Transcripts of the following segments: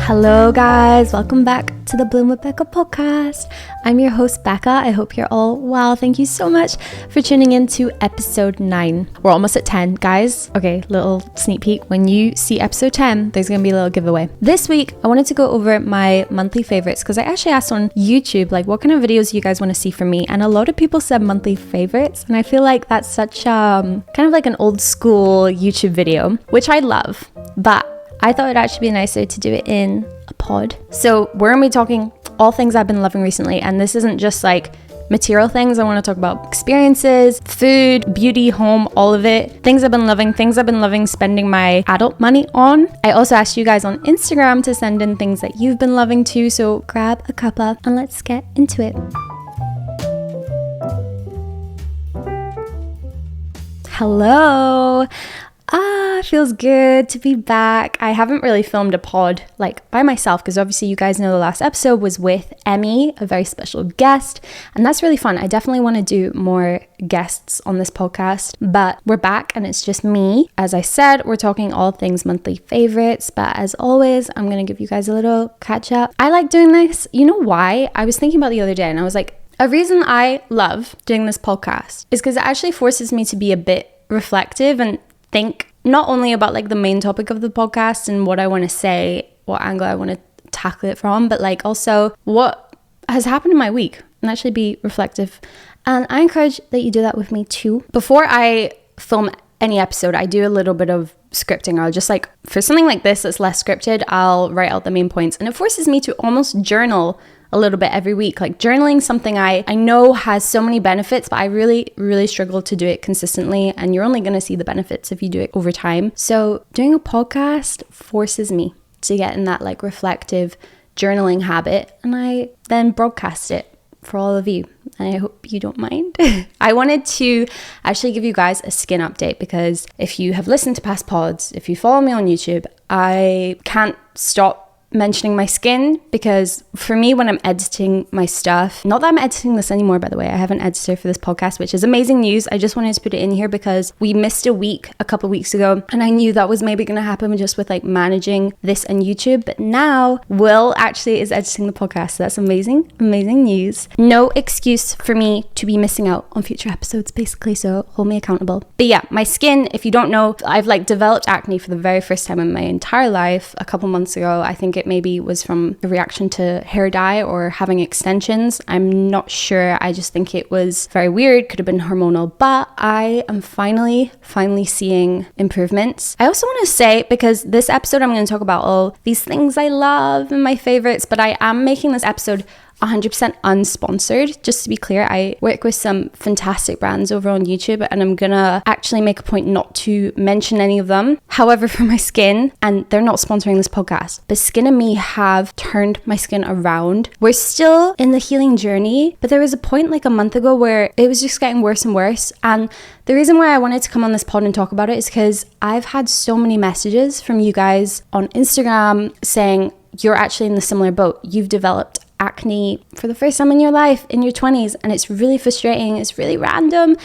Hello guys, welcome back to the Bloom with Becca podcast. I'm your host Becca. I hope you're all well. Thank you so much for tuning in to episode 9. We're almost at 10, guys. Okay, little sneak peek. When you see episode 10, there's gonna be a little giveaway. This week, I wanted to go over my monthly favorites because I actually asked on YouTube, like, what kind of videos you guys want to see from me? And a lot of people said monthly favorites, and I feel like that's such kind of like an old school YouTube video, which I love, but I thought it'd actually be nicer to do it in a pod. So we're gonna be talking all things I've been loving recently, and this isn't just like material things. I want to talk about experiences, food, beauty, home, all of it. Things I've been loving spending my adult money on. I also asked you guys on Instagram to send in things that you've been loving too, so grab a cuppa and let's get into it. Hello. Feels good to be back. I haven't really filmed a pod like by myself because obviously you guys know the last episode was with Emmy, a very special guest, and that's really fun. I definitely want to do more guests on this podcast, but we're back and it's just me. As I said, we're talking all things monthly favorites, but as always, I'm going to give you guys a little catch up. I like doing this. You know why? I was thinking about the other day and I was like, a reason I love doing this podcast is because it actually forces me to be a bit reflective and think not only about like the main topic of the podcast and what I want to say, what angle I want to tackle it from, but like also what has happened in my week and actually be reflective. And I encourage that you do that with me too. Before I film any episode, I do a little bit of scripting. I'll just like, for something like this that's less scripted, I'll write out the main points, and it forces me to almost journal a little bit every week. Like journaling, something I know has so many benefits, but I really struggle to do it consistently, and you're only going to see the benefits if you do it over time. So doing a podcast forces me to get in that like reflective journaling habit, and I then broadcast it for all of you, and I hope you don't mind. I wanted to actually give you guys a skin update because if you have listened to past pods, if you follow me on YouTube, I can't stop mentioning my skin, because for me, when I'm editing my stuff, not that I'm editing this anymore, by the way, I have an editor for this podcast, which is amazing news. I just wanted to put it in here because we missed a week a couple weeks ago, and I knew that was maybe going to happen just with like managing this and YouTube, but now Will actually is editing the podcast, so that's amazing news. No excuse for me to be missing out on future episodes, basically, so hold me accountable. But yeah, my skin, if you don't know, I've like developed acne for the very first time in my entire life a couple months ago. I think it maybe was from a reaction to hair dye or having extensions. I'm not sure. I just think it was very weird. Could have been hormonal, but I am finally seeing improvements. I also want to say, because this episode I'm going to talk about all these things I love and my favorites, but I am making this episode 100% unsponsored. Just to be clear, I work with some fantastic brands over on YouTube, and I'm gonna actually make a point not to mention any of them. However, for my skin, and they're not sponsoring this podcast, but Skin and Me have turned my skin around. We're still in the healing journey, but there was a point like a month ago where it was just getting worse and worse. And the reason why I wanted to come on this pod and talk about it is because I've had so many messages from you guys on Instagram saying you're actually in the similar boat. You've developed acne for the first time in your life in your 20s, and it's really frustrating, it's really random,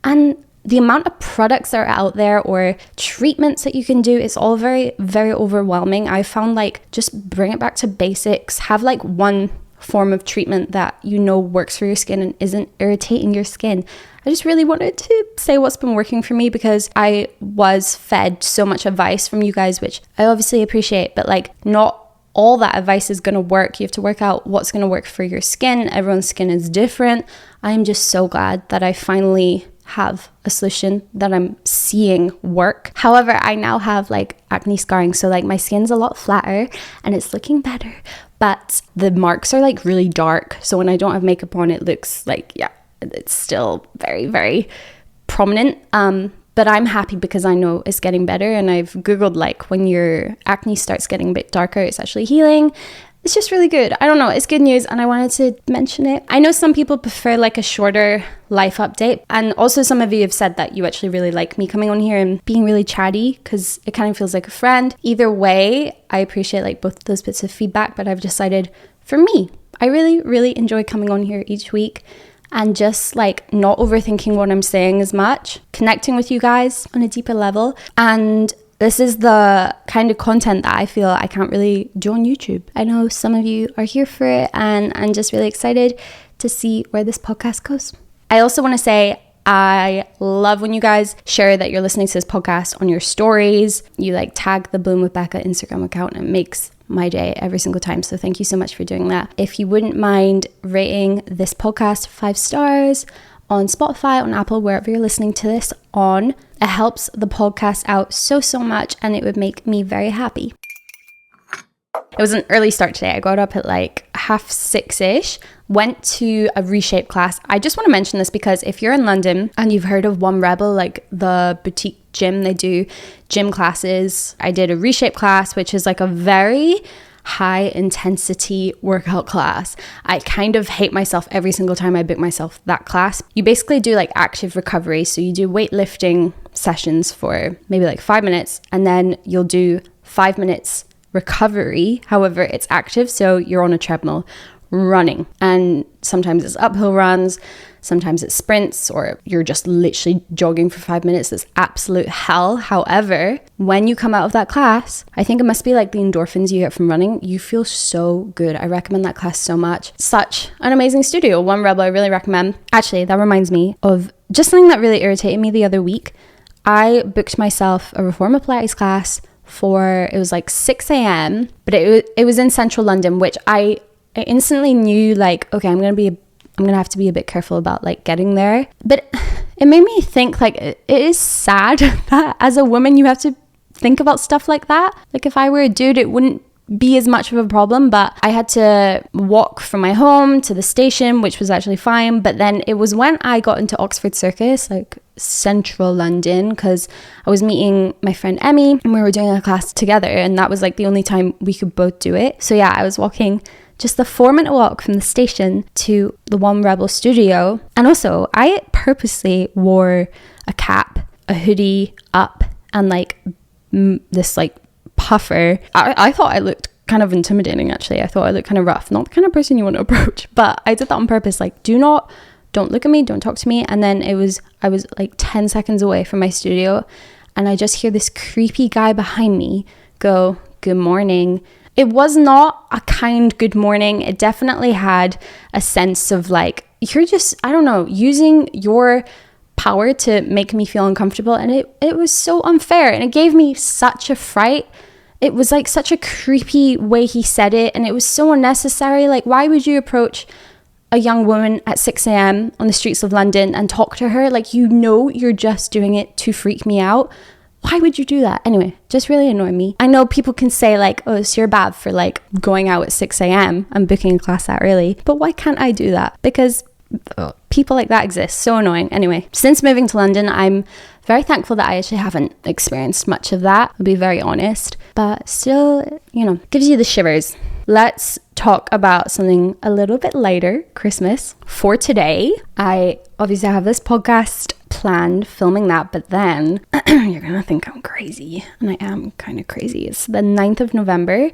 and the amount of products that are out there or treatments that you can do is all very overwhelming. I found like just bring it back to basics, have like one form of treatment that you know works for your skin and isn't irritating your skin. I just really wanted to say what's been working for me, because I was fed so much advice from you guys, which I obviously appreciate, but like not all that advice is going to work. You have to work out what's going to work for your skin. Everyone's skin is different. I am just so glad that I finally have a solution that I'm seeing work. However, I now have like acne scarring, so like my skin's a lot flatter and it's looking better, but the marks are like really dark. So when I don't have makeup on, it looks like, yeah, it's still very prominent. But I'm happy because I know it's getting better, and I've Googled like when your acne starts getting a bit darker, it's actually healing. It's just really good. I don't know, it's good news, and I wanted to mention it. I know some people prefer like a shorter life update, and also some of you have said that you actually really like me coming on here and being really chatty because it kind of feels like a friend. Either way, I appreciate like both those bits of feedback, but I've decided for me, I really enjoy coming on here each week and just like not overthinking what I'm saying as much, connecting with you guys on a deeper level, and this is the kind of content that I feel I can't really do on YouTube. I know some of you are here for it, and I'm just really excited to see where this podcast goes. I also want to say I love when you guys share that you're listening to this podcast on your stories. You like tag the Bloom with Becca Instagram account, and it makes my day every single time. So thank you so much for doing that. If you wouldn't mind rating this podcast 5 stars on Spotify, on Apple, wherever you're listening to this on, it helps the podcast out so much, and it would make me very happy. It was an early start today. I got up at like 6:30ish, went to a reshape class. I just want to mention this because if you're in London and you've heard of One Rebel, like the boutique gym, they do gym classes. I did a reshape class, which is like a very high intensity workout class. I kind of hate myself every single time I book myself that class. You basically do like active recovery. So you do weightlifting sessions for maybe like 5 minutes, and then you'll do 5 minutes recovery. However, it's active, so you're on a treadmill running, and sometimes it's uphill runs, sometimes it's sprints, or you're just literally jogging for 5 minutes. It's absolute hell. However, when you come out of that class, I think it must be like the endorphins you get from running. You feel so good. I recommend that class so much. Such an amazing studio. One Rebel, I really recommend. Actually, that reminds me of just something that really irritated me the other week. I booked myself a Reformer Pilates class it was like 6 a.m, but it was in central London, which I instantly knew like, okay, I'm gonna have to be a bit careful about like getting there. But it made me think like it is sad that as a woman you have to think about stuff like that. Like if I were a dude, it wouldn't be as much of a problem, but I had to walk from my home to the station, which was actually fine. But then it was when I got into Oxford Circus, like central London, because I was meeting my friend Emmy and we were doing a class together, and that was like the only time we could both do it. So yeah, I was walking just the 4-minute walk from the station to the One Rebel studio. And also I purposely wore a cap, a hoodie up, and like this like puffer. I thought I looked kind of intimidating, actually. I thought I looked kind of rough, not the kind of person you want to approach, but I did that on purpose. Like, don't look at me, don't talk to me. And then I was like 10 seconds away from my studio, and I just hear this creepy guy behind me go, "Good morning." It was not a kind good morning. It definitely had a sense of like, you're just, I don't know, using your power to make me feel uncomfortable. And it was so unfair, and it gave me such a fright. It was like such a creepy way he said it, and it was so unnecessary. Like, why would you approach a young woman at 6 a.m. on the streets of London and talk to her? Like, you know, you're just doing it to freak me out. Why would you do that? Anyway, just really annoyed me. I know people can say like, oh, so you're bad for like going out at 6 a.m. and booking a class that early. But why can't I do that? Because people like that exist. So annoying. Anyway, since moving to London, I'm very thankful that I actually haven't experienced much of that. I'll be very honest. But still, you know, gives you the shivers. Let's talk about something a little bit lighter, Christmas. For today, I obviously have this podcast planned, filming that, but then you're gonna think I'm crazy, and I am kind of crazy. It's the 9th of November.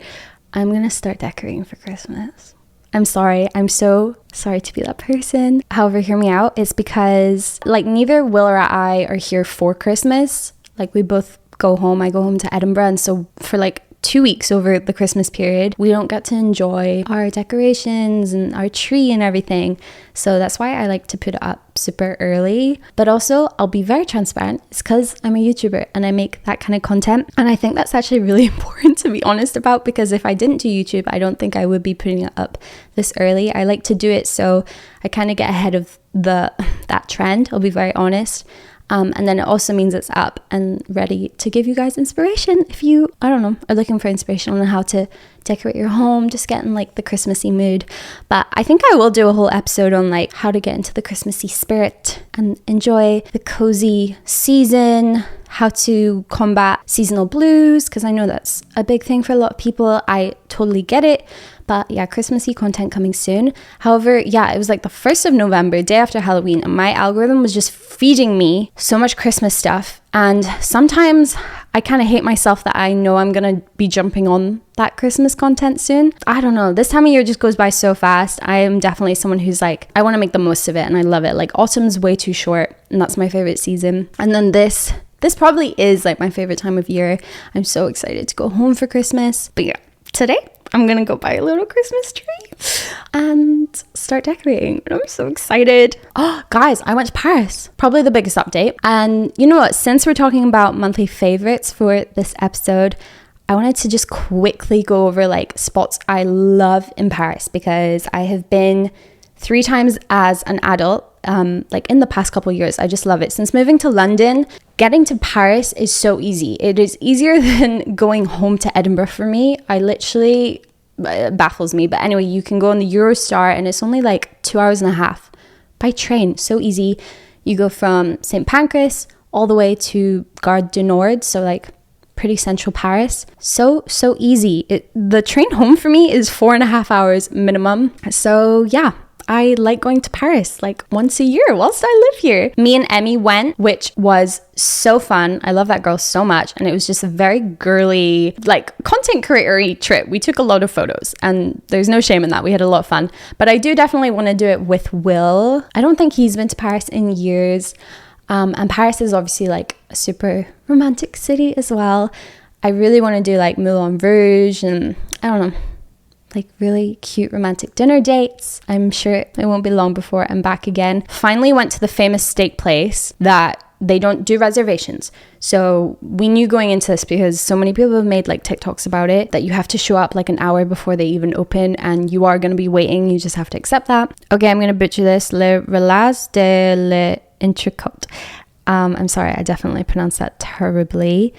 I'm gonna start decorating for Christmas. I'm sorry. I'm so sorry to be that person. However, hear me out. It's because like neither Will or I are here for Christmas. Like we both go home. I go home to Edinburgh, and so for like 2 weeks over the Christmas period, we don't get to enjoy our decorations and our tree and everything. So that's why I like to put it up super early. But also, I'll be very transparent. It's because I'm a YouTuber and I make that kind of content. And I think that's actually really important to be honest about, because if I didn't do YouTube, I don't think I would be putting it up this early. I like to do it so I kind of get ahead of that trend. I'll be very honest. And then it also means it's up and ready to give you guys inspiration if you, I don't know, are looking for inspiration on how to decorate your home, just get in like the Christmassy mood. But I think I will do a whole episode on like how to get into the Christmassy spirit and enjoy the cozy season, how to combat seasonal blues, because I know that's a big thing for a lot of people. I totally get it. But yeah, Christmassy content coming soon. However, yeah, it was like the 1st of November, day after Halloween, and my algorithm was just feeding me so much Christmas stuff. And sometimes I kind of hate myself that I know I'm going to be jumping on that Christmas content soon. I don't know. This time of year just goes by so fast. I am definitely someone who's like, I want to make the most of it, and I love it. Like autumn's way too short, and that's my favorite season. And then this This probably is like my favorite time of year. I'm so excited to go home for Christmas. But yeah, today I'm gonna go buy a little Christmas tree and start decorating. And I'm so excited. Oh, guys, I went to Paris. Probably the biggest update. And you know what? Since we're talking about monthly favorites for this episode, I wanted to just quickly go over like spots I love in Paris, because I have been 3 times as an adult, like in the past couple of years. I just love it. Since moving to London, getting to Paris is so easy. It is easier than going home to Edinburgh for me. It baffles me. But anyway, you can go on the Eurostar and it's only like 2 hours and a half by train. So easy. You go from St. Pancras all the way to Gare du Nord. So like pretty central Paris. So easy. The train home for me is 4.5 hours minimum. So yeah, I like going to Paris like once a year whilst I live here. Me and Emmy went, which was so fun. I love that girl so much. And it was just a very girly, like content creator-y trip. We took a lot of photos and there's no shame in that. We had a lot of fun. But I do definitely want to do it with Will. I don't think he's been to Paris in years. And Paris is obviously like a super romantic city as well. I really want to do like Moulin Rouge and I don't know, like really cute romantic dinner dates. I'm sure it won't be long before I'm back again. Finally went to the famous steak place that they don't do reservations. So we knew going into this, because so many people have made like TikToks about it, that you have to show up like an hour before they even open and you are going to be waiting. You just have to accept that. Okay, I'm going to butcher this. Le Relais de l'Entrecôte. I'm sorry, I definitely pronounced that terribly.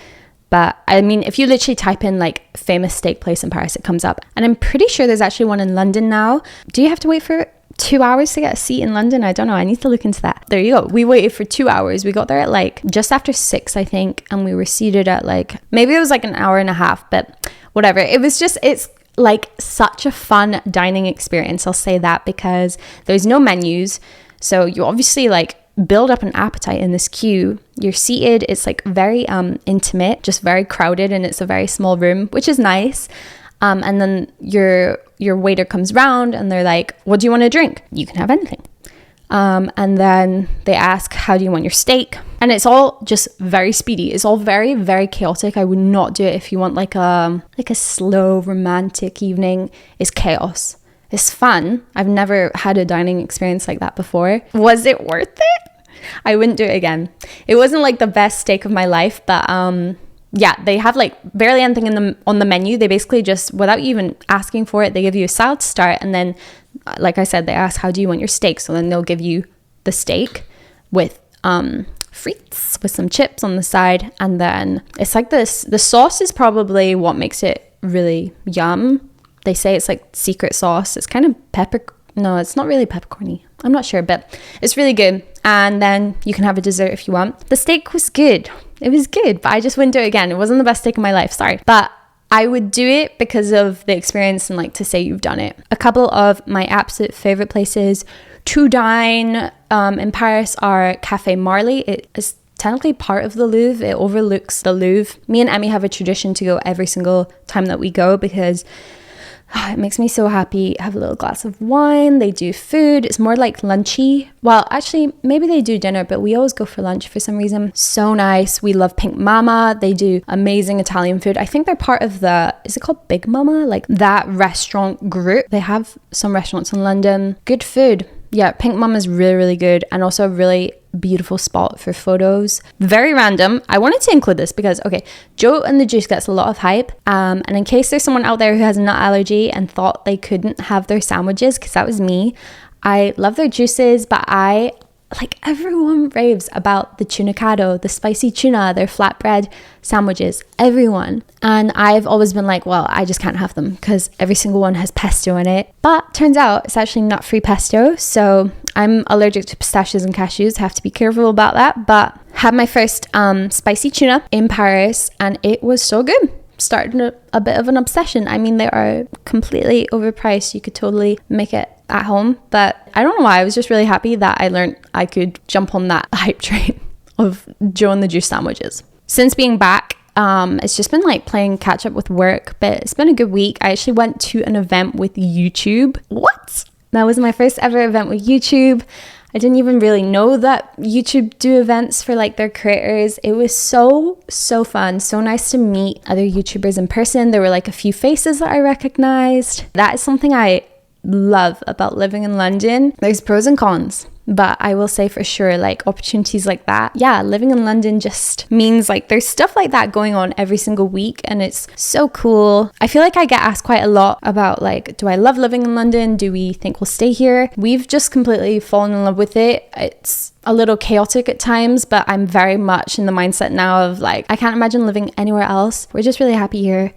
But I mean, if you literally type in like famous steak place in Paris, it comes up. And I'm pretty sure there's actually one in London now. Do you have to wait for 2 hours to get a seat in London? I don't know. I need to look into that. There you go. We waited for 2 hours. We got there at like just after 6, I think. And we were seated at like, maybe it was like an hour and a half, but whatever. It's like such a fun dining experience. I'll say that, because there's no menus. So you obviously like build up an appetite in this queue. You're seated. It's like very intimate, just very crowded, and it's a very small room, which is nice. And then your waiter comes round and they're like, what do you want to drink? You can have anything. And then they ask, how do you want your steak? And it's all just very speedy. It's all very, very chaotic. I would not do it if you want like a slow romantic evening. It's chaos. It's fun. I've never had a dining experience like that before. Was it worth it? I wouldn't do it again. It wasn't like the best steak of my life, but yeah, they have like barely anything on the menu. They basically just, without you even asking for it, they give you a salad to start, and then like I said, they ask, how do you want your steak? So then they'll give you the steak with frites with some chips on the side, and then it's like this. The sauce is probably what makes it really yum. They say it's like secret sauce. It's kind of no, it's not really peppercorny. I'm not sure, but it's really good. And then you can have a dessert if you want. The steak was good. It was good, but I just wouldn't do it again. It wasn't the best steak of my life, sorry. But I would do it because of the experience and like to say you've done it. A couple of my absolute favorite places to dine in Paris are Café Marley. It is technically part of the Louvre. It overlooks the Louvre. Me and Emmy have a tradition to go every single time that we go, because it makes me so happy. Have a little glass of wine. They do food. It's more like lunchy. Well, actually, maybe they do dinner, but we always go for lunch for some reason. So nice. We love Pink Mama. They do amazing Italian food. I think they're part of is it called Big Mama? Like that restaurant group. They have some restaurants in London. Good food. Yeah, Pink Mama is really, really good, and also a really beautiful spot for photos. Very random. I wanted to include this because, okay, Joe and the Juice gets a lot of hype. And in case there's someone out there who has a nut allergy and thought they couldn't have their sandwiches, because that was me, I love their juices, but everyone raves about the tunicado, the spicy tuna, their flatbread sandwiches, everyone. And I've always been like, well, I just can't have them because every single one has pesto in it. But turns out it's actually nut-free pesto. So I'm allergic to pistachios and cashews. Have to be careful about that. But had my first spicy tuna in Paris and it was so good. Started a bit of an obsession. I mean, they are completely overpriced. You could totally make it at home, but I don't know why. I was just really happy that I learned I could jump on that hype train of Joe and the Juice sandwiches. Since being back, it's just been like playing catch up with work, but it's been a good week. I actually went to an event with YouTube. What? That was my first ever event with YouTube. I didn't even really know that YouTube do events for like their creators. It was so fun, so nice to meet other YouTubers in person. There were like a few faces that I recognized. That is something I love about living in London. There's pros and cons, but I will say for sure, like opportunities like that, yeah, living in London just means like there's stuff like that going on every single week, and it's so cool. I feel like I get asked quite a lot about like, do I love living in London? Do we think we'll stay here? We've just completely fallen in love with it. It's a little chaotic at times, but I'm very much in the mindset now of like, I can't imagine living anywhere else. We're just really happy here.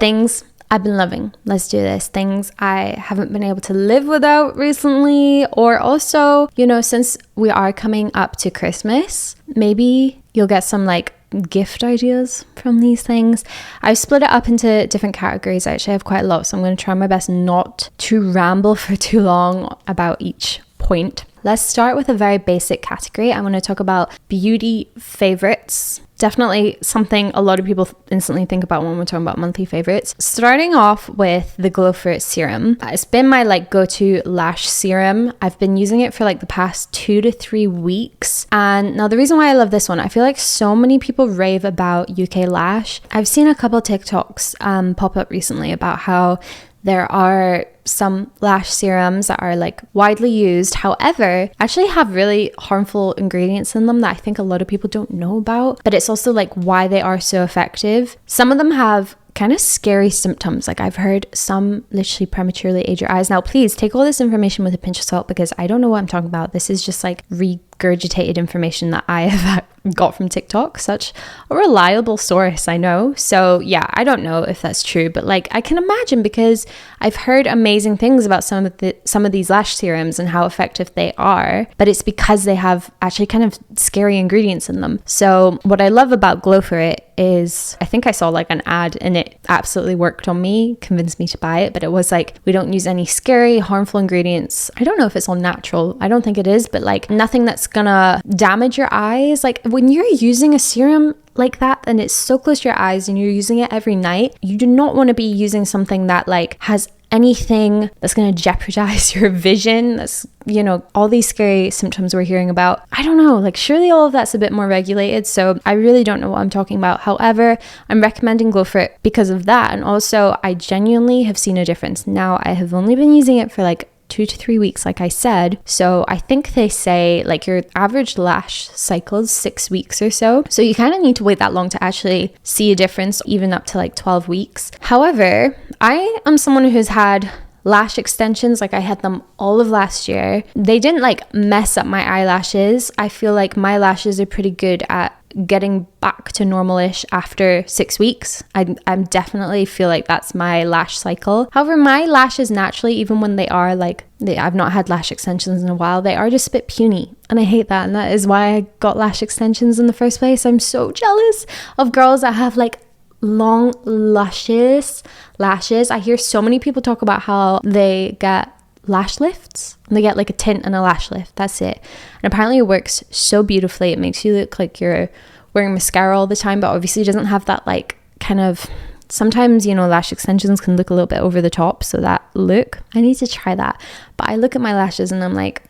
Things I've been loving. Let's do this. Things I haven't been able to live without recently, or also, you know, since we are coming up to Christmas, maybe you'll get some like gift ideas from these things. I've split it up into different categories. I actually have quite a lot, so I'm going to try my best not to ramble for too long about each point. Let's start with a very basic category. I'm going to talk about beauty favorites. Definitely something a lot of people instantly think about when we're talking about monthly favorites. Starting off with the Glow For It serum. It's been my like go-to lash serum. I've been using it for like the past 2 to 3 weeks. And now the reason why I love this one, I feel like so many people rave about UK Lash. I've seen a couple TikToks pop up recently about how there are some lash serums that are like widely used, however, actually have really harmful ingredients in them that I think a lot of people don't know about, but it's also like why they are so effective. Some of them have kind of scary symptoms. Like I've heard some literally prematurely age your eyes. Now, please take all this information with a pinch of salt because I don't know what I'm talking about. This is just like regurgitated information that I have got from TikTok. Such a reliable source, I know. So yeah, I don't know if that's true, but like I can imagine because I've heard amazing things about some of these lash serums and how effective they are, but it's because they have actually kind of scary ingredients in them. So what I love about Glow For It is, I think I saw like an ad and it absolutely worked on me, convinced me to buy it, but it was like, we don't use any scary, harmful ingredients. I don't know if it's all natural. I don't think it is, but like nothing that's gonna damage your eyes. Like when you're using a serum like that and it's so close to your eyes and you're using it every night, you do not want to be using something that like has anything that's going to jeopardize your vision. That's, you know, all these scary symptoms we're hearing about. I don't know, like surely all of that's a bit more regulated, so I really don't know what I'm talking about. However, I'm recommending Glow For It because of that, and also I genuinely have seen a difference. Now I have only been using it for like 2 to 3 weeks, like I said. So I think they say like your average lash cycle is 6 weeks or so. So you kind of need to wait that long to actually see a difference, even up to like 12 weeks. However, I am someone who's had lash extensions. Like I had them all of last year. They didn't like mess up my eyelashes. I feel like my lashes are pretty good at getting back to normal-ish after 6 weeks. I definitely feel like that's my lash cycle. However, my lashes naturally, even when they are like, I've not had lash extensions in a while, they are just a bit puny, and I hate that, and that is why I got lash extensions in the first place. I'm so jealous of girls that have like long luscious lashes. I hear so many people talk about how they get lash lifts. They get like a tint and a lash lift. That's it. And apparently it works so beautifully. It makes you look like you're wearing mascara all the time, but obviously it doesn't have that like kind of, sometimes, you know, lash extensions can look a little bit over the top. So that look, I need to try that. But I look at my lashes and I'm like,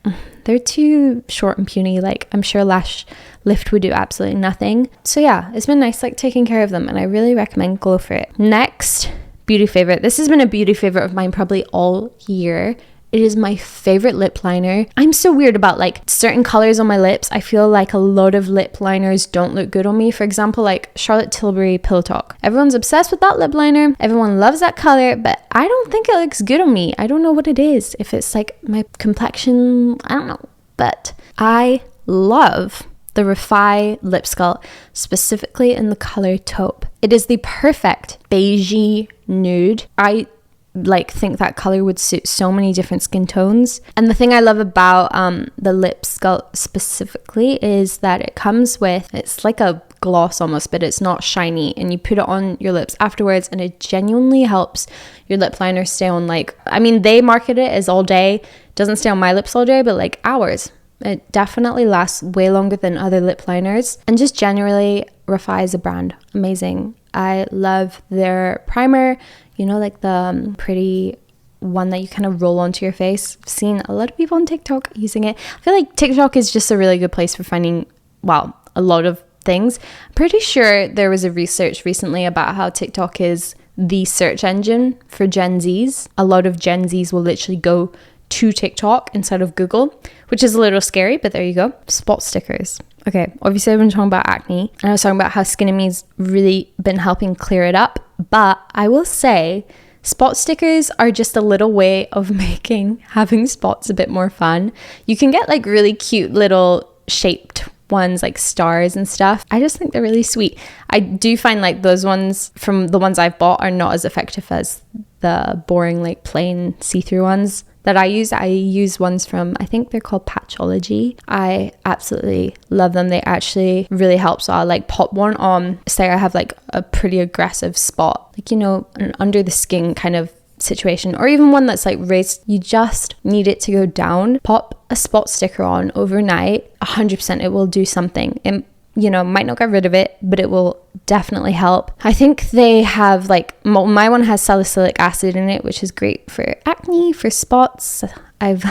they're too short and puny. Like I'm sure lash lift would do absolutely nothing. So yeah, it's been nice like taking care of them, and I really recommend Glow For It. Next, beauty favorite. This has been a beauty favorite of mine probably all year. It is my favorite lip liner. I'm so weird about like certain colors on my lips. I feel like a lot of lip liners don't look good on me. For example, like Charlotte Tilbury Pillow Talk. Everyone's obsessed with that lip liner. Everyone loves that color, but I don't think it looks good on me. I don't know what it is. If it's like my complexion, I don't know. But I love the Refi lip sculpt, specifically in the color taupe. It is the perfect beigey nude. I like think that color would suit so many different skin tones. And the thing I love about the lip sculpt specifically is that it comes with, it's like a gloss almost, but it's not shiny, and you put it on your lips afterwards and it genuinely helps your lip liner stay on, like, I mean, they market it as all day. It doesn't stay on my lips all day, but like hours. It definitely lasts way longer than other lip liners. And just generally, Refi is a brand. Amazing. I love their primer, you know, like the pretty one that you kind of roll onto your face. I've seen a lot of people on TikTok using it. I feel like TikTok is just a really good place for finding, well, a lot of things. I'm pretty sure there was a research recently about how TikTok is the search engine for Gen Zs. A lot of Gen Zs will literally go to TikTok instead of Google, which is a little scary, but there you go. Spot stickers. Okay, obviously I've been talking about acne, and I was talking about how Skinamy's really been helping clear it up, but I will say spot stickers are just a little way of making having spots a bit more fun. You can get like really cute little shaped ones like stars and stuff. I just think they're really sweet. I do find like those ones from the ones I've bought are not as effective as the boring like plain see-through ones that I use. I use ones from, I think they're called Patchology. I absolutely love them. They actually really help. So I'll like pop one on, say I have like a pretty aggressive spot, like, you know, an under the skin kind of situation, or even one that's like raised. You just need it to go down. Pop a spot sticker on overnight. 100% it will do something. It, you know, might not get rid of it, but it will definitely help. I think they have like, my one has salicylic acid in it, which is great for acne, for spots. I've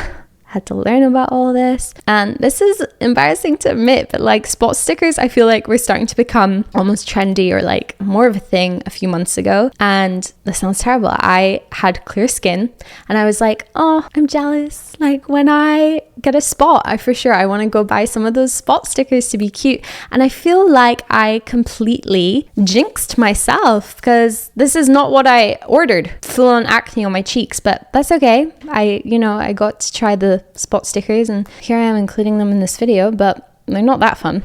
had to learn about all this, and this is embarrassing to admit, but like spot stickers, I feel like we're starting to become almost trendy or like more of a thing a few months ago. And this sounds terrible. I had clear skin and I was like, oh, I'm jealous. Like when I get a spot, I want to go buy some of those spot stickers to be cute. And I feel like I completely jinxed myself because this is not what I ordered. Full on acne on my cheeks, but that's okay. I got to try the spot stickers and here I am including them in this video, but they're not that fun.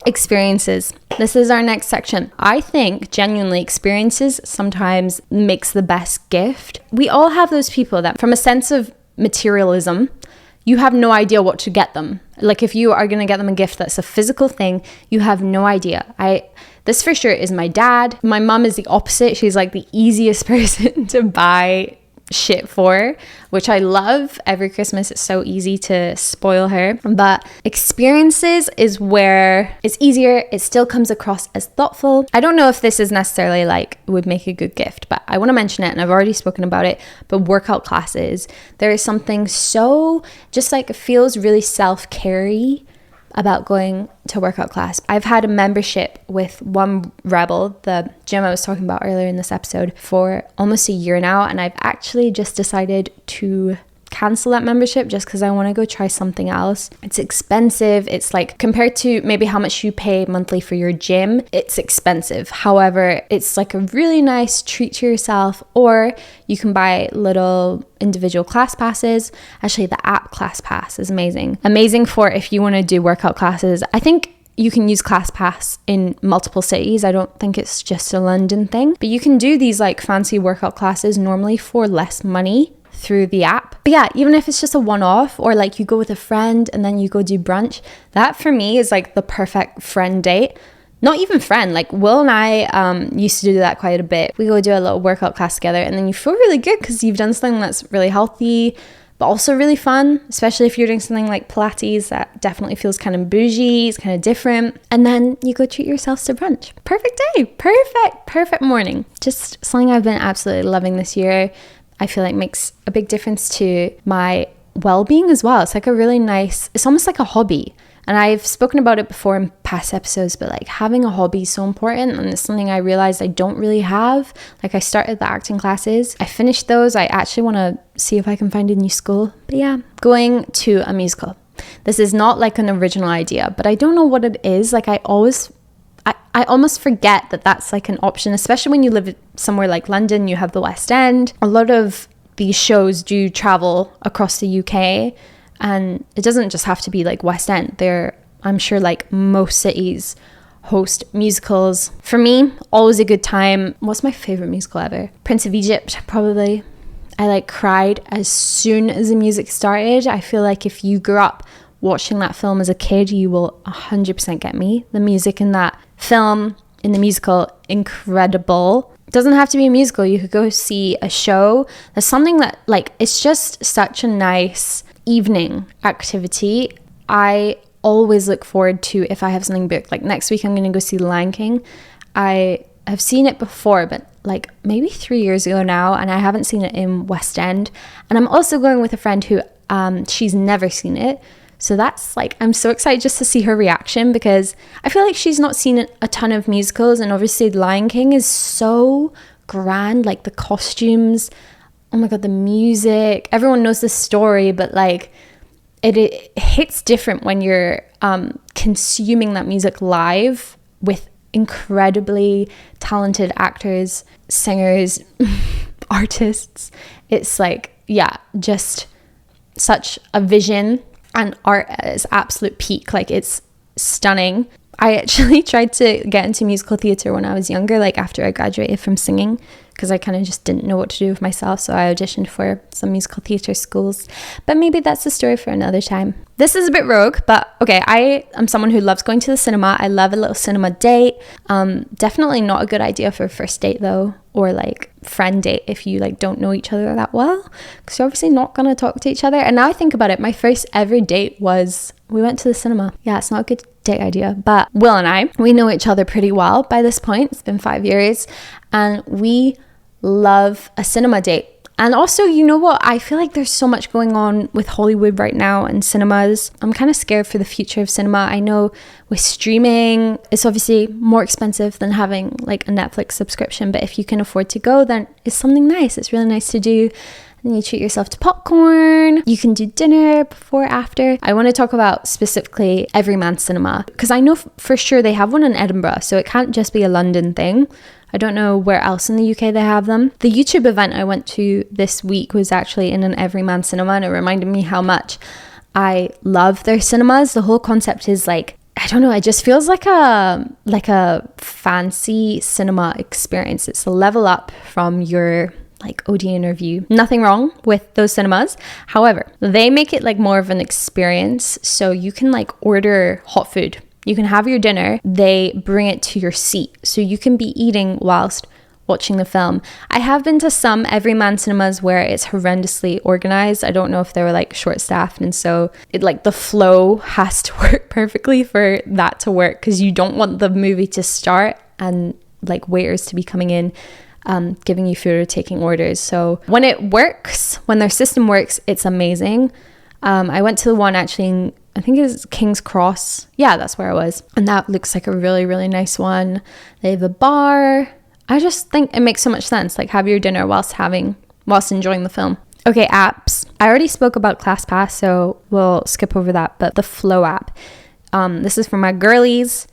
Experiences. This is our next section. I think genuinely experiences sometimes makes the best gift. We all have those people that from a sense of materialism, you have no idea what to get them. Like if you are going to get them a gift that's a physical thing, you have no idea. This for sure is my dad. My mom is the opposite. She's like the easiest person to buy shit for, which I love. Every Christmas it's so easy to spoil her, but experiences is where it's easier. It still comes across as thoughtful. I don't know if this is necessarily like would make a good gift, but I want to mention it, and I've already spoken about it, but workout classes, there is something so just like it feels really self-care-y about going to workout class. I've had a membership with One Rebel, the gym I was talking about earlier in this episode, for almost a year now, and I've actually just decided to cancel that membership just because I want to go try something else. It's expensive. It's like compared to maybe how much you pay monthly for your gym, it's expensive. However, it's like a really nice treat to yourself, or you can buy little individual class passes. Actually, the app Class Pass is amazing for if you want to do workout classes. I think you can use ClassPass in multiple cities. I don't think it's just a London thing, but you can do these like fancy workout classes normally for less money through the app. But yeah, even if it's just a one-off, or like you go with a friend and then you go do brunch, that for me is like the perfect friend date. Not even friend, like Will and I used to do that quite a bit. We go do a little workout class together, and then you feel really good because you've done something that's really healthy, but also really fun, especially if you're doing something like Pilates that definitely feels kind of bougie, it's kind of different. And then you go treat yourselves to brunch. Perfect day, perfect morning. Just something I've been absolutely loving this year. I feel like makes a big difference to my well-being as well. It's like a really nice, it's almost like a hobby. And I've spoken about it before in past episodes, but like having a hobby is so important, and it's something I realized I don't really have. Like I started the acting classes, I finished those. I actually want to see if I can find a new school. But yeah, going to a musical. This is not like an original idea, but I don't know what it is. Like I almost forget that that's like an option, especially when you live somewhere like London. You have the West End. A lot of these shows do travel across the UK, and it doesn't just have to be like West End. I'm sure like most cities host musicals. For me, always a good time. What's my favorite musical ever? Prince of Egypt, probably. I like cried as soon as the music started. I feel like if you grew up watching that film as a kid, you will 100% get me. The music in that film, in the musical, incredible. It doesn't have to be a musical. You could go see a show. There's something that like, it's just such a nice evening activity. I always look forward to if I have something booked. Like next week I'm going to go see The Lion King. I have seen it before, but like maybe 3 years ago now, and I haven't seen it in West End. And I'm also going with a friend who she's never seen it. So that's like, I'm so excited just to see her reaction, because I feel like she's not seen a ton of musicals, and obviously The Lion King is so grand, like the costumes, oh my god, the music, everyone knows the story, but like it hits different when you're consuming that music live with incredibly talented actors, singers, artists. It's like, yeah, just such a vision, and art at its absolute peak. Like, it's stunning. I actually tried to get into musical theatre when I was younger, like after I graduated from singing, because I kind of just didn't know what to do with myself. So I auditioned for some musical theatre schools. But maybe that's a story for another time. This is a bit rogue, but okay, I am someone who loves going to the cinema. I love a little cinema date. Definitely not a good idea for a first date though, or like friend date if you like don't know each other that well, because you're obviously not gonna talk to each other. And now I think about it, my first ever date was, we went to the cinema. Yeah, it's not a good date idea, but Will and I, we know each other pretty well by this point. It's been 5 years, and we love a cinema date. And also, you know what? I feel like there's so much going on with Hollywood right now and cinemas. I'm kind of scared for the future of cinema. I know with streaming, it's obviously more expensive than having like a Netflix subscription. But if you can afford to go, then it's something nice. It's really nice to do. And you treat yourself to popcorn. You can do dinner before, after. I want to talk about specifically Everyman Cinema, because I know for sure they have one in Edinburgh. So it can't just be a London thing. I don't know where else in the UK they have them. The YouTube event I went to this week was actually in an Everyman Cinema, and it reminded me how much I love their cinemas. The whole concept is like, I don't know, it just feels like a fancy cinema experience. It's a level up from your like Odeon or View. Nothing wrong with those cinemas. However, they make it like more of an experience. So you can like order hot food. You can have your dinner, they bring it to your seat, so you can be eating whilst watching the film. I have been to some Everyman cinemas where it's horrendously organized. I don't know if they were like short-staffed, and so it like the flow has to work perfectly for that to work, because you don't want the movie to start and like waiters to be coming in giving you food or taking orders. So when it works, when their system works, it's amazing. I went to the one actually in, I think it's King's Cross. Yeah, that's where I was. And that looks like a really, really nice one. They have a bar. I just think it makes so much sense. Like, have your dinner whilst enjoying the film. Okay, apps. I already spoke about ClassPass, so we'll skip over that. But the Flow app. This is for my girlies.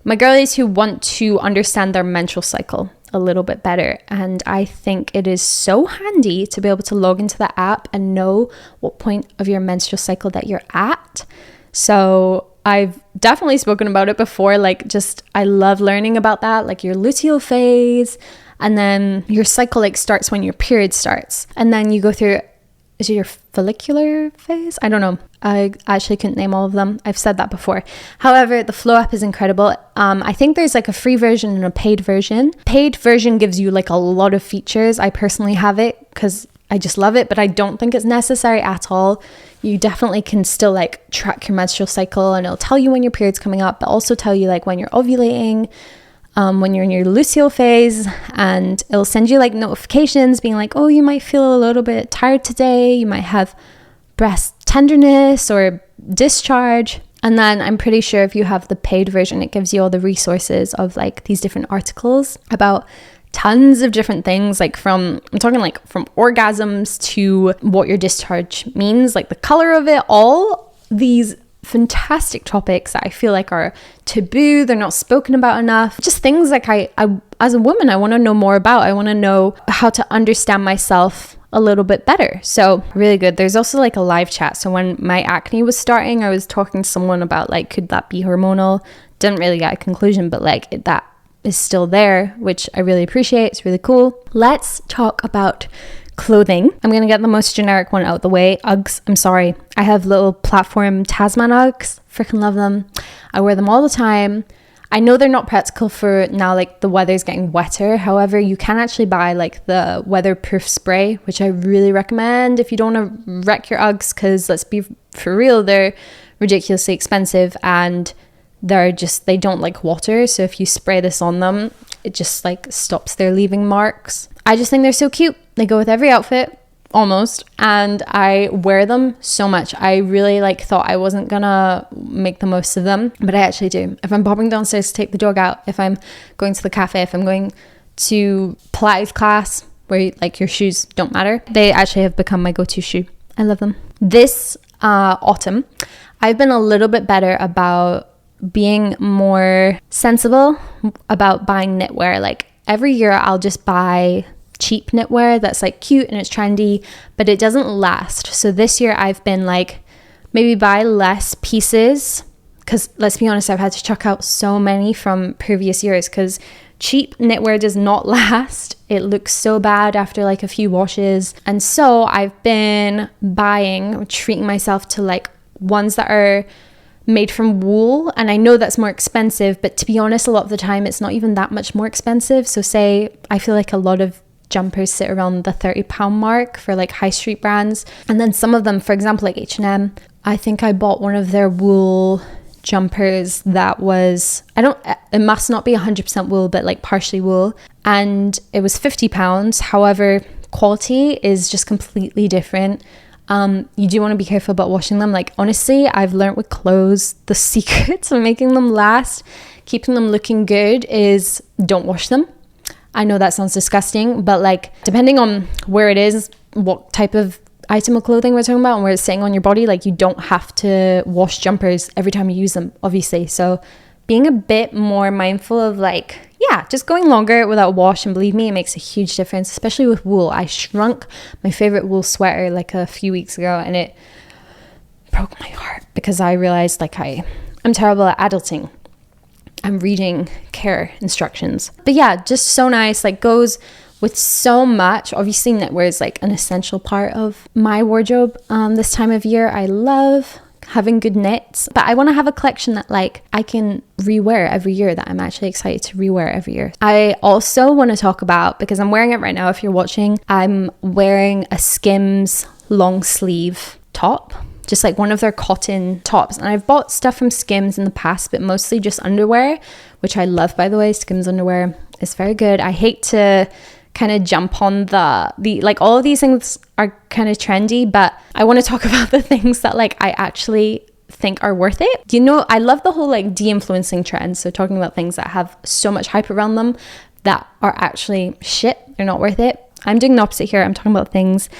My girlies who want to understand their menstrual cycle a little bit better. And I think it is so handy to be able to log into the app and know what point of your menstrual cycle that you're at. So I've definitely spoken about it before, like just I love learning about that, like your luteal phase, and then your cycle like starts when your period starts, and then you go through, is it your follicular phase? I don't know. I actually couldn't name all of them. I've said that before. However, the Flow app is incredible. I think there's like a free version and a paid version. Paid version gives you like a lot of features. I personally have it because I just love it, but I don't think it's necessary at all. You definitely can still like track your menstrual cycle, and it'll tell you when your period's coming up, but also tell you like when you're ovulating, when you're in your luteal phase, and it'll send you like notifications being like, oh, you might feel a little bit tired today, you might have breast tenderness or discharge. And then I'm pretty sure if you have the paid version, it gives you all the resources of like these different articles about tons of different things, like I'm talking like from orgasms to what your discharge means, like the color of it, all these fantastic topics that I feel like are taboo, they're not spoken about enough, just things like I as a woman I want to know more about. I want to know how to understand myself a little bit better. So really good. There's also like a live chat. So when my acne was starting, I was talking to someone about like, could that be hormonal? Didn't really get a conclusion, but like that is still there, which I really appreciate. It's really cool. Let's talk about clothing. I'm going to get the most generic one out of the way. Uggs. I'm sorry. I have little platform Tasman Uggs. Freaking love them. I wear them all the time. I know they're not practical for now, like the weather's getting wetter. However, you can actually buy like the weatherproof spray, which I really recommend if you don't want to wreck your Uggs, because let's be for real, they're ridiculously expensive and they don't like water. So if you spray this on them, it just like stops their leaving marks. I just think they're so cute. They go with every outfit almost, and I wear them so much. I really like thought I wasn't gonna make the most of them, but I actually do. If I'm popping downstairs to take the dog out, if I'm going to the cafe, if I'm going to Pilates class where like your shoes don't matter, they actually have become my go-to shoe. I love them. This autumn I've been a little bit better about being more sensible about buying knitwear. Like every year I'll just buy cheap knitwear that's like cute and it's trendy, but it doesn't last. So this year I've been like, maybe buy less pieces, because let's be honest, I've had to chuck out so many from previous years because cheap knitwear does not last. It looks so bad after like a few washes. And so I've been treating myself to like ones that are made from wool, and I know that's more expensive, but to be honest, a lot of the time it's not even that much more expensive. So say I feel like a lot of jumpers sit around the £30 mark for like high street brands, and then some of them, for example like H&M, I think I bought one of their wool jumpers that was, it must not be 100% wool, but like partially wool, and it was £50. However, quality is just completely different. You do want to be careful about washing them. Like honestly, I've learned with clothes, the secret to making them last, keeping them looking good, is don't wash them. I know that sounds disgusting, but like depending on where it is, what type of item of clothing we're talking about, and where it's sitting on your body, like you don't have to wash jumpers every time you use them, obviously. So being a bit more mindful of like, yeah, just going longer without wash, and believe me, it makes a huge difference, especially with wool. I shrunk my favorite wool sweater like a few weeks ago, and it broke my heart because I realized like I'm terrible at adulting. I'm reading care instructions. But yeah, just so nice, like goes with so much. Obviously knitwear is like an essential part of my wardrobe this time of year. I love having good knits, but I want to have a collection that like I can rewear every year, that I'm actually excited to rewear every year. I also want to talk about, because I'm wearing it right now if you're watching, I'm wearing a Skims long sleeve top, just like one of their cotton tops. And I've bought stuff from Skims in the past, but mostly just underwear, which I love, by the way. Skims underwear is very good. I hate to kind of jump on the like, all of these things are kind of trendy, but I want to talk about the things that like I actually think are worth it. You know, I love the whole like de-influencing trend. So talking about things that have so much hype around them that are actually shit, they're not worth it. I'm doing the opposite here. I'm talking about things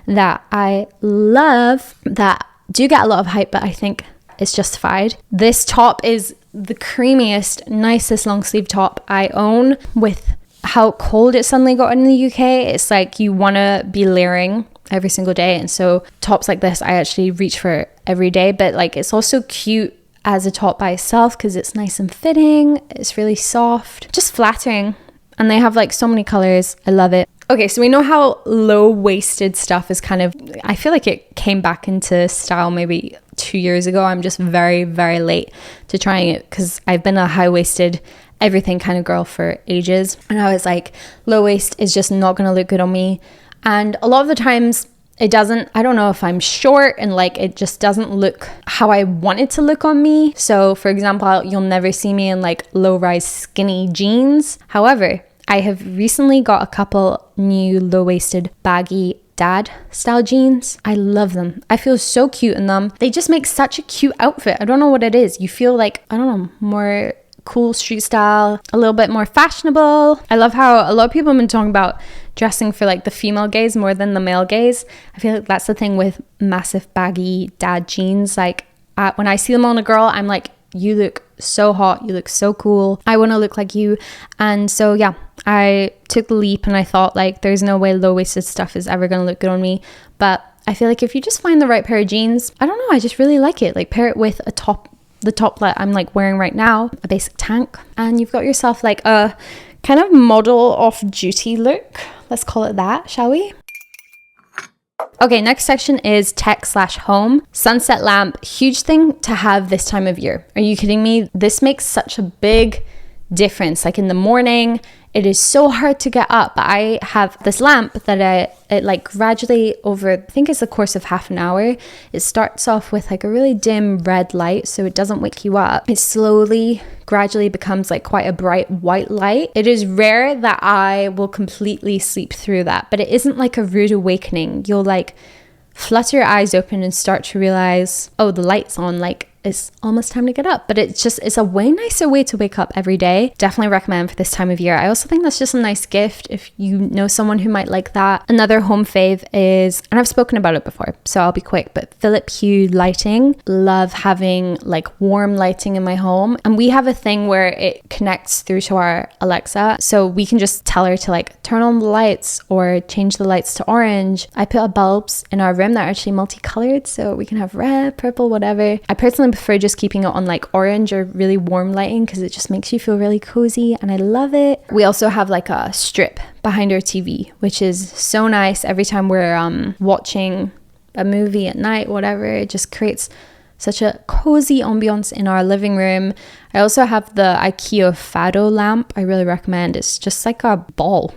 that I love that do get a lot of hype, but I think it's justified. This top is the creamiest, nicest long sleeve top I own. With how cold it suddenly got in the UK, it's like you want to be layering every single day, and so tops like this I actually reach for every day. But like it's also cute as a top by itself because it's nice and fitting, it's really soft, just flattering, and they have like so many colors. I love it. Okay, so we know how low-waisted stuff is kind of, I feel like it came back into style maybe 2 years ago. I'm just very, very late to trying it because I've been a high-waisted everything kind of girl for ages. And I was like, low waist is just not going to look good on me. And a lot of the times it doesn't. I don't know if I'm short and like it just doesn't look how I want it to look on me. So for example, you'll never see me in like low-rise skinny jeans. However, I have recently got a couple new low-waisted baggy dad style jeans. I love them. I feel so cute in them. They just make such a cute outfit. I don't know what it is. You feel like, I don't know, more cool street style, a little bit more fashionable. I love how a lot of people have been talking about dressing for like the female gaze more than the male gaze. I feel like that's the thing with massive baggy dad jeans. Like when I see them on a girl, I'm like, you look so hot, you look so cool, I want to look like you. And so yeah, I took the leap and I thought like there's no way low-waisted stuff is ever going to look good on me. But I feel like if you just find the right pair of jeans, I don't know, I just really like it. Like pair it with a top, the top that I'm like wearing right now, a basic tank, and you've got yourself like a kind of model off-duty look. Let's call it that, shall we? Okay, next section is tech/home. Sunset lamp, huge thing to have this time of year. Are you kidding me? This makes such a big difference. Like in the morning, it is so hard to get up. I have this lamp that it like gradually over, I think it's the course of half an hour, it starts off with like a really dim red light so it doesn't wake you up. It slowly, gradually becomes like quite a bright white light. It is rare that I will completely sleep through that, but it isn't like a rude awakening. You'll like flutter your eyes open and start to realize, oh, the light's on, like it's almost time to get up. But it's a way nicer way to wake up every day. Definitely recommend for this time of year. I also think that's just a nice gift if you know someone who might like that. Another home fave is, and I've spoken about it before, so I'll be quick, but Philips Hue lighting. Love having like warm lighting in my home. And we have a thing where it connects through to our Alexa, so we can just tell her to like turn on the lights or change the lights to orange. I put up bulbs in our room that are actually multicolored, so we can have red, purple, whatever. I personally prefer just keeping it on like orange or really warm lighting because it just makes you feel really cozy, and I love it. We also have like a strip behind our TV, which is so nice. Every time we're watching a movie at night, whatever, it just creates such a cozy ambiance in our living room. I also have the IKEA Fado lamp. I really recommend. It's just like a ball.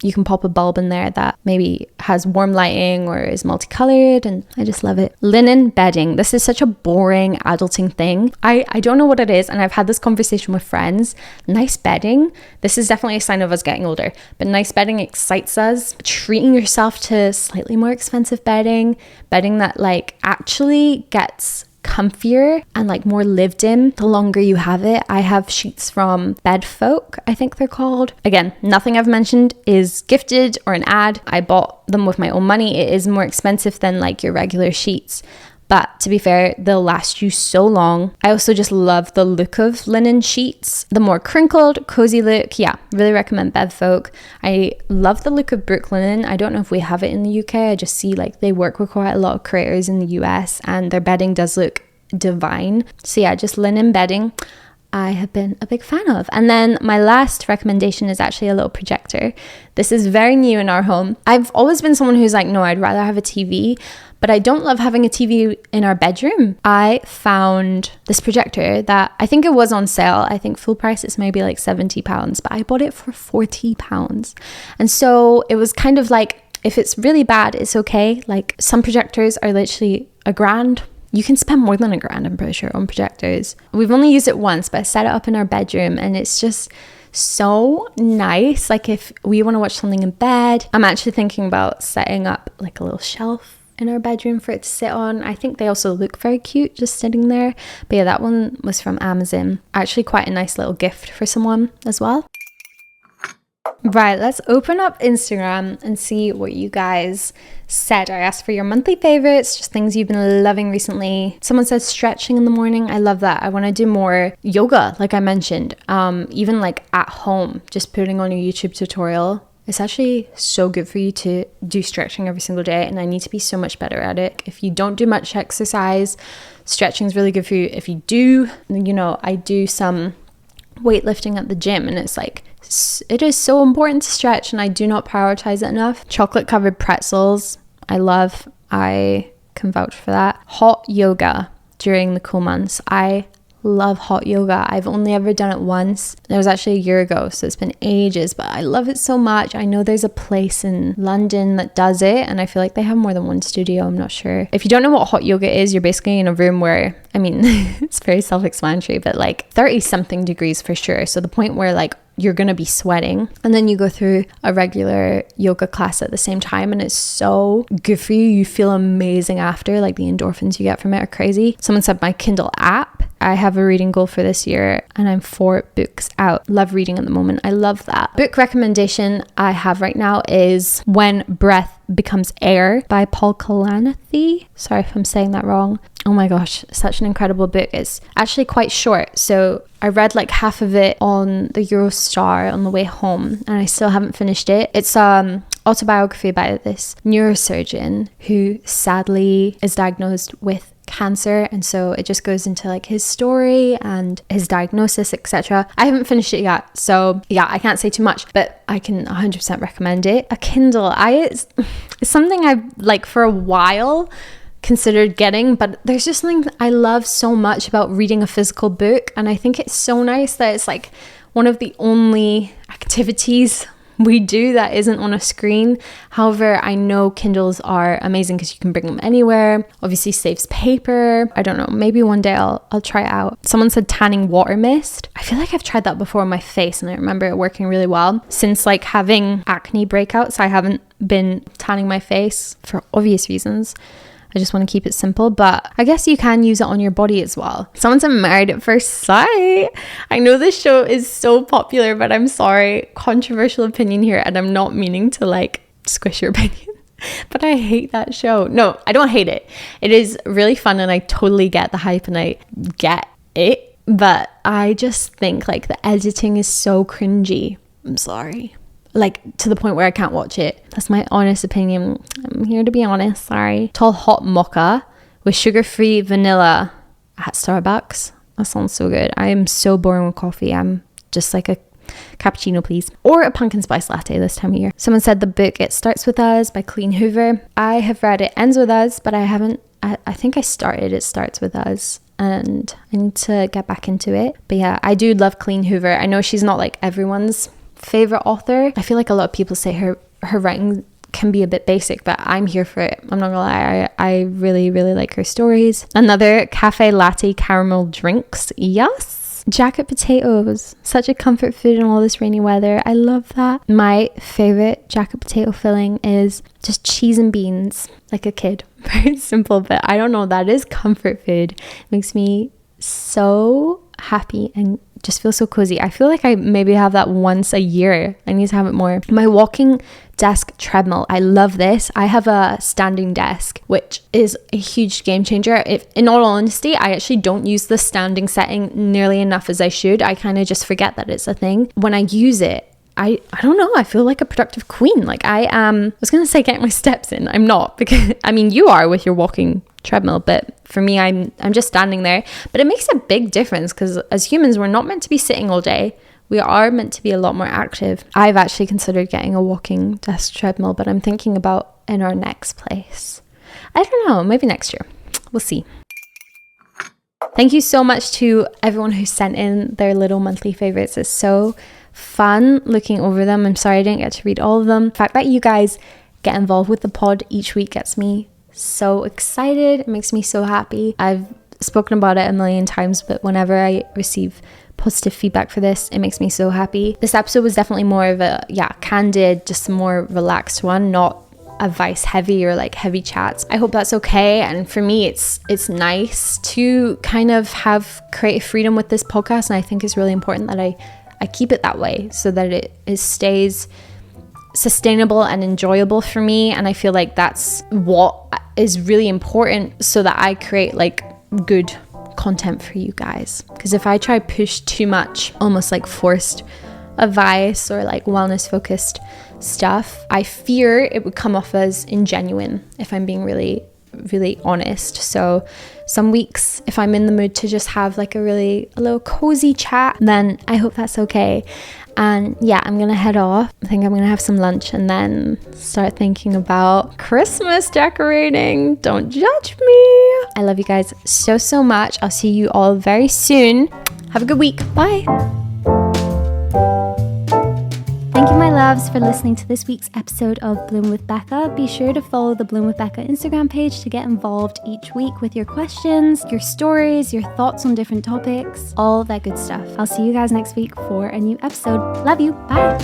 You can pop a bulb in there that maybe has warm lighting or is multicolored, and I just love it. Linen bedding. This is such a boring adulting thing. I don't know what it is, and I've had this conversation with friends. Nice bedding, this is definitely a sign of us getting older, but nice bedding excites us. Treating yourself to slightly more expensive bedding that like actually gets comfier and like more lived in the longer you have it. I have sheets from Bedfolk, I think they're called. Again, nothing I've mentioned is gifted or an ad. I bought them with my own money. It is more expensive than like your regular sheets, but to be fair, they'll last you so long. I also just love the look of linen sheets, the more crinkled, cozy look. Yeah, really recommend Bedfolk. I love the look of Brooklinen. I don't know if we have it in the UK. I just see like they work with quite a lot of creators in the US, and their bedding does look divine. So yeah, just linen bedding I have been a big fan of. And then my last recommendation is actually a little projector. This is very new in our home. I've always been someone who's like, no, I'd rather have a TV, but I don't love having a TV in our bedroom. I found this projector that I think it was on sale. I think full price it's maybe like £70, but I bought it for £40. And so it was kind of like, if it's really bad, it's okay. Like some projectors are literally £1,000. You can spend more than £1,000, I'm pretty sure, on projectors. We've only used it once, but I set it up in our bedroom, and it's just so nice. Like if we want to watch something in bed, I'm actually thinking about setting up like a little shelf in our bedroom for it to sit on. I think they also look very cute just sitting there. But yeah, that one was from Amazon. Actually quite a nice little gift for someone as well. Right, let's open up Instagram and see what you guys said. I asked for your monthly favorites, just things you've been loving recently. Someone said stretching in the morning. I love that. I want to do more yoga, like I mentioned. Even like at home, just putting on your YouTube tutorial. It's actually so good for you to do stretching every single day, and I need to be so much better at it. If you don't do much exercise, stretching is really good for you. If you do, you know, I do some weightlifting at the gym, and it's like, it is so important to stretch, and I do not prioritize it enough. Chocolate covered pretzels, I love. I can vouch for that. Hot yoga during the cool months. I love hot yoga. I've only ever done it once. It was actually a year ago, so it's been ages, but I love it so much. I know there's a place in London that does it, and I feel like they have more than one studio. I'm not sure. If you don't know what hot yoga is, you're basically in a room where, I mean, it's very self-explanatory, but like 30 something degrees for sure. So the point where like you're going to be sweating, and then you go through a regular yoga class at the same time, and it's so good for you. You feel amazing after. Like the endorphins you get from it are crazy. Someone said my Kindle app. I have a reading goal for this year, and I'm 4 books out. Love reading at the moment. I love that. Book recommendation I have right now is When Breath Becomes Air by Paul Kalanithi. Sorry if I'm saying that wrong. Oh my gosh, such an incredible book. It's actually quite short, so I read like half of it on the Eurostar on the way home, and I still haven't finished it. It's autobiography by this neurosurgeon who sadly is diagnosed with cancer, and so it just goes into like his story and his diagnosis, etc. I haven't finished it yet, so yeah, I can't say too much, but I can 100% recommend it. A Kindle, it's something I've like for a while considered getting, but there's just something I love so much about reading a physical book, and I think it's so nice that it's like one of the only activities we do that isn't on a screen. However, I know Kindles are amazing because you can bring them anywhere. Obviously saves paper. I don't know, maybe one day I'll try it out. Someone said tanning water mist. I feel like I've tried that before on my face and I remember it working really well. Since like having acne breakouts, I haven't been tanning my face for obvious reasons. I just want to keep it simple, but I guess you can use it on your body as well. Someone said Married at First Sight. I know this show is so popular, but I'm sorry, controversial opinion here, and I'm not meaning to like squish your opinion, but I hate that show. No, I don't hate it. It is really fun and I totally get the hype and I get it, but I just think like the editing is so cringy. I'm sorry. Like to the point where I can't watch it. That's my honest opinion. I'm here to be honest, sorry. Tall hot mocha with sugar-free vanilla at Starbucks. That sounds so good. I am so boring with coffee. I'm just like a cappuccino, please. Or a pumpkin spice latte this time of year. Someone said the book It Starts With Us by Colleen Hoover. I have read It Ends With Us, but I haven't. I think I started It Starts With Us and I need to get back into it. But yeah, I do love Colleen Hoover. I know she's not like everyone's favorite author. I feel like a lot of people say her writing can be a bit basic, but I'm here for it. I'm not gonna lie, I really like her stories. Another cafe latte caramel drinks. Yes. Jacket potatoes, such a comfort food in all this rainy weather. I love that. My favorite jacket potato filling is just cheese and beans, like a kid. Very simple, but I don't know, that is comfort food. It makes me so happy and just feel so cozy. I feel like I maybe have that once a year. I need to have it more. My walking desk treadmill. I love this. I have a standing desk, which is a huge game changer. If, in all honesty, I actually don't use the standing setting nearly enough as I should. I kind of just forget that it's a thing. When I use it, I don't know, I feel like a productive queen. Like I was going to say getting my steps in. I'm not, because I mean you are with your walking treadmill, but for me I'm just standing there. But it makes a big difference because as humans we're not meant to be sitting all day. We are meant to be a lot more active. I've actually considered getting a walking desk treadmill, but I'm thinking about in our next place. I don't know, maybe next year. We'll see. Thank you so much to everyone who sent in their little monthly favorites. It's so fun looking over them. I'm sorry I didn't get to read all of them. The fact that you guys get involved with the pod each week gets me so excited. It makes me so happy. I've spoken about it a million times, but whenever I receive positive feedback for this, it makes me so happy. This episode was definitely more of a candid, just a more relaxed one, not advice heavy or like heavy chats. I hope that's okay. And for me it's nice to kind of have creative freedom with this podcast, and I think it's really important that I keep it that way so that it stays sustainable and enjoyable for me. And I feel like that's what is really important so that I create like good content for you guys. Because if I try push too much, almost like forced advice or like wellness focused stuff, I fear it would come off as ingenuine, if I'm being really honest. So some weeks if I'm in the mood to just have like a little cozy chat, then I hope that's okay. And yeah, I'm gonna head off. I think I'm gonna have some lunch and then start thinking about Christmas decorating. Don't judge me. I love you guys so much. I'll see you all very soon. Have a good week. Bye. Thank you, my loves, for listening to this week's episode of Bloom with Becca. Be sure to follow the Bloom with Becca Instagram page to get involved each week with your questions, your stories, your thoughts on different topics, all that good stuff. I'll see you guys next week for a new episode. Love you. Bye.